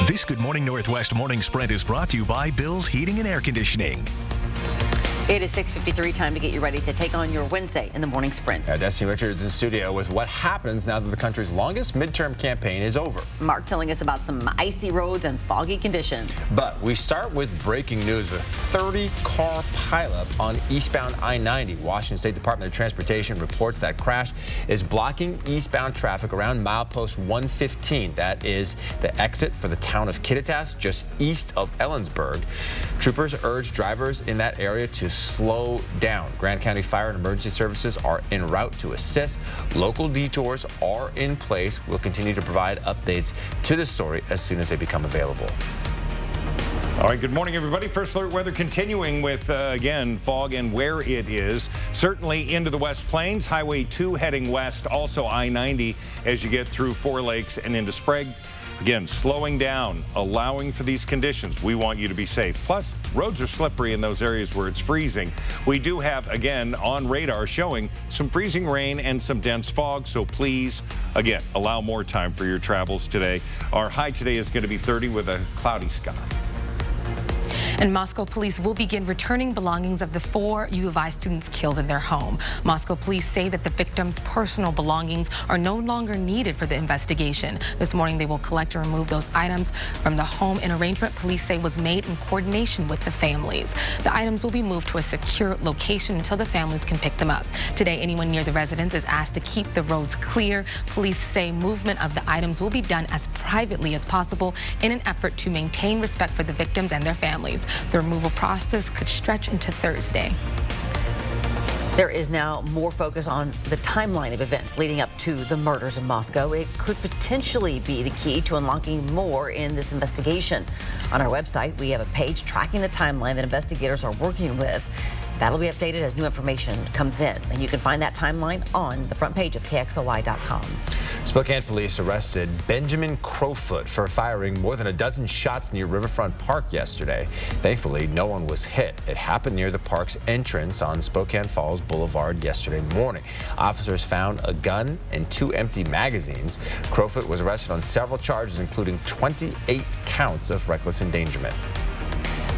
This Good Morning Northwest Morning Sprint is brought to you by Bill's Heating and Air Conditioning. It is 6:53, time to get you ready to take on your Wednesday in the morning sprint. Destiny Richards in studio with what happens now that the country's longest midterm campaign is over. Mark telling us about some icy roads and foggy conditions. But we start with breaking news with a 30-car pileup on eastbound I-90. Washington State Department of Transportation reports that crash is blocking eastbound traffic around milepost 115. That is the exit for the town of Kittitas, just east of Ellensburg. Troopers urge drivers in that area to slow down. Grant County Fire and Emergency Services are en route to assist. Local detours are in place. We'll continue to provide updates to this story as soon as they become available. All right, good morning, everybody. First alert weather continuing with, again, fog and where it is. Certainly into the West Plains. Highway 2 heading west, also I-90 as you get through Four Lakes and into Sprague. Again, slowing down, allowing for these conditions. We want you to be safe. Plus, roads are slippery in those areas where it's freezing. We do have, again, on radar showing some freezing rain and some dense fog. So please, again, allow more time for your travels today. Our high today is going to be 30 with a cloudy sky. And Moscow police will begin returning belongings of the 4 U of I students killed in their home. Moscow police say that the victims' personal belongings are no longer needed for the investigation. This morning, they will collect and remove those items from the home, an arrangement police say was made in coordination with the families. The items will be moved to a secure location until the families can pick them up. Today, anyone near the residence is asked to keep the roads clear. Police say movement of the items will be done as privately as possible in an effort to maintain respect for the victims and their families. The removal process could stretch into Thursday. There is now more focus on the timeline of events leading up to the murders in Moscow. It could potentially be the key to unlocking more in this investigation. On our website, we have a page tracking the timeline that investigators are working with. That'll be updated as new information comes in. And you can find that timeline on the front page of KXLY.com. Spokane police arrested Benjamin Crowfoot for firing more than a dozen shots near Riverfront Park yesterday. Thankfully, no one was hit. It happened near the park's entrance on Spokane Falls Boulevard yesterday morning. Officers found a gun and 2 empty magazines. Crowfoot was arrested on several charges, including 28 counts of reckless endangerment.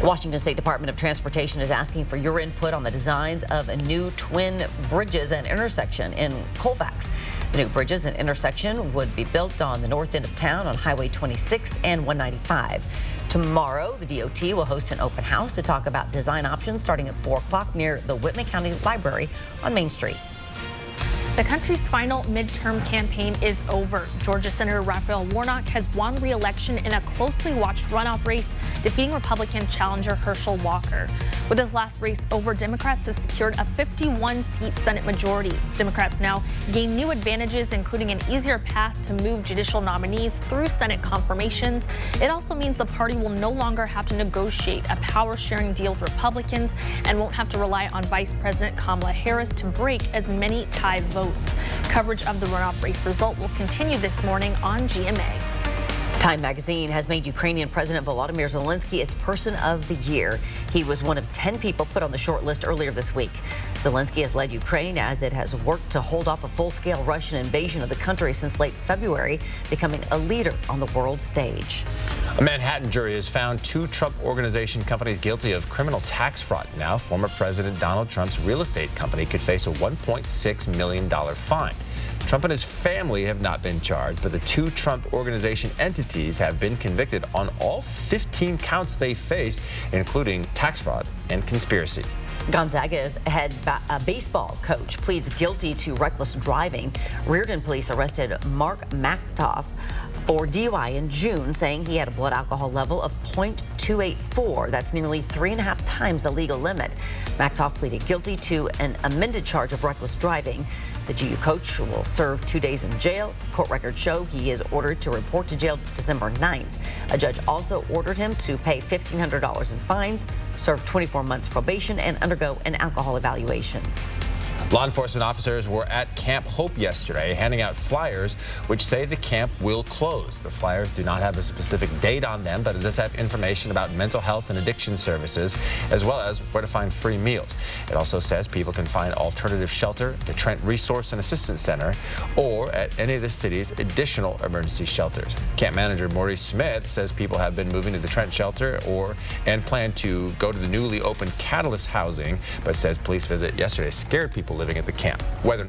The Washington State Department of Transportation is asking for your input on the designs of a new twin bridges and intersection in Colfax. The new bridges and intersection would be built on the north end of town on Highway 26 and 195. Tomorrow, the DOT will host an open house to talk about design options starting at 4 o'clock near the Whitman County Library on Main Street. The country's final midterm campaign is over. Georgia Senator Raphael Warnock has won re-election in a closely watched runoff race, defeating Republican challenger Herschel Walker. With his last race over, Democrats have secured a 51-seat Senate majority. Democrats now gain new advantages, including an easier path to move judicial nominees through Senate confirmations. It also means the party will no longer have to negotiate a power-sharing deal with Republicans and won't have to rely on Vice President Kamala Harris to break as many tie votes. Coverage of the runoff race result will continue this morning on GMA. Time magazine has made Ukrainian President Volodymyr Zelensky its Person of the Year. He was one of 10 people put on the short list earlier this week. Zelensky has led Ukraine as it has worked to hold off a full-scale Russian invasion of the country since late February, becoming a leader on the world stage. A Manhattan jury has found 2 Trump Organization companies guilty of criminal tax fraud. Now, former President Donald Trump's real estate company could face a $1.6 million fine. Trump and his family have not been charged, but the 2 Trump Organization entities have been convicted on all 15 counts they face, including tax fraud and conspiracy. Gonzaga's head baseball coach pleads guilty to reckless driving. Reardon police arrested Mark Maktoff for DUI in June, saying he had a blood alcohol level of 0.284. That's nearly 3.5 times the legal limit. Maktoff pleaded guilty to an amended charge of reckless driving. The GU coach will serve 2 days in jail. Court records show he is ordered to report to jail December 9th. A judge also ordered him to pay $1,500 in fines, serve 24 months probation, and undergo an alcohol evaluation. Law enforcement officers were at Camp Hope yesterday handing out flyers which say the camp will close. The flyers do not have a specific date on them, but it does have information about mental health and addiction services, as well as where to find free meals. It also says people can find alternative shelter at the Trent Resource and Assistance Center or at any of the city's additional emergency shelters. Camp manager Maurice Smith says people have been moving to the Trent shelter and plan to go to the newly opened Catalyst housing, but says police visit yesterday scared people living at the camp. Weather